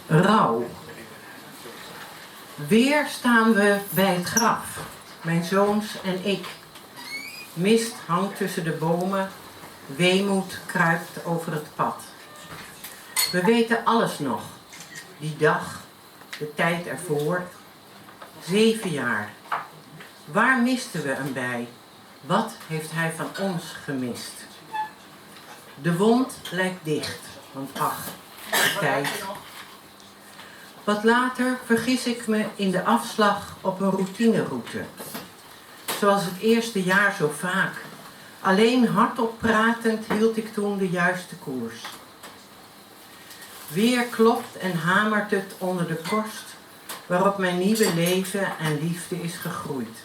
Rouw. Weer staan we bij het graf, mijn zoons en ik. Mist hangt tussen de bomen, weemoed kruipt over het pad. We weten alles nog, die dag, de tijd ervoor. 7 jaar. Waar misten we hem bij? Wat heeft hij van ons gemist? De wond lijkt dicht, want ach, de tijd. Wat later vergis ik me in de afslag op een routineroute. Zoals het eerste jaar zo vaak. Alleen hardop pratend hield ik toen de juiste koers. Weer klopt en hamert het onder de korst waarop mijn nieuwe leven en liefde is gegroeid.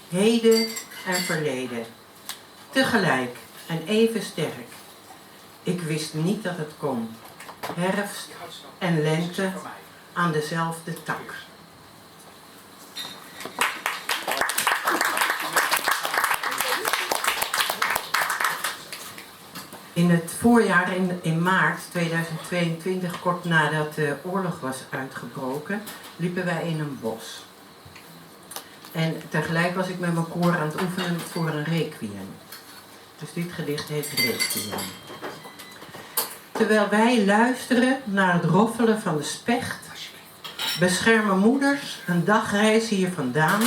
Heden en verleden. Tegelijk en even sterk. Ik wist niet dat het kon. Herfst en lente aan dezelfde tak. In het voorjaar, in maart 2022, kort nadat de oorlog was uitgebroken, liepen wij in een bos. En tegelijk was ik met mijn koor aan het oefenen voor een requiem. Dus dit gedicht heet Requiem. Terwijl wij luisteren naar het roffelen van de specht, beschermen moeders een dagreis hier vandaan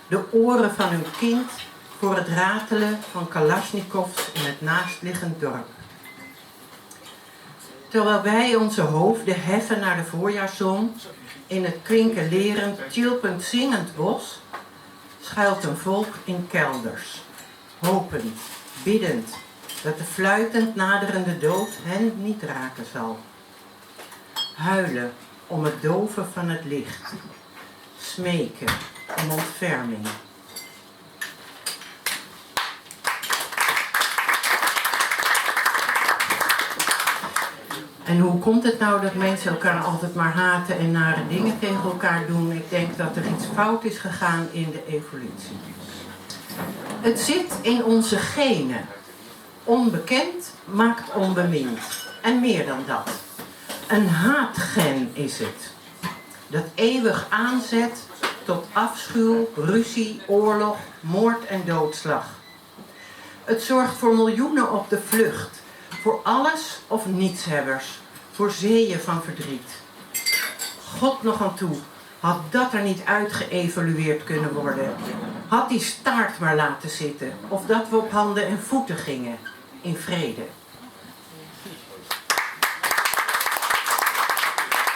de oren van hun kind voor het ratelen van kalasjnikovs in het naastliggend dorp. Terwijl wij onze hoofden heffen naar de voorjaarszon in het kwinkelerend, tjilpend, zingend bos, schuilt een volk in kelders, hopend, biddend, dat de fluitend naderende dood hen niet raken zal. Huilen om het doven van het licht, smeken om ontferming. En hoe komt het nou dat mensen elkaar altijd maar haten en nare dingen tegen elkaar doen? Ik denk dat er iets fout is gegaan in de evolutie. Het zit in onze genen. Onbekend maakt onbemind. En meer dan dat. Een haatgen is het. Dat eeuwig aanzet tot afschuw, ruzie, oorlog, moord en doodslag. Het zorgt voor miljoenen op de vlucht. Voor alles of nietshebbers. Voor zeeën van verdriet. God nog aan toe. Had dat er niet uitgeëvalueerd kunnen worden. Had die staart maar laten zitten. Of dat we op handen en voeten gingen. In vrede.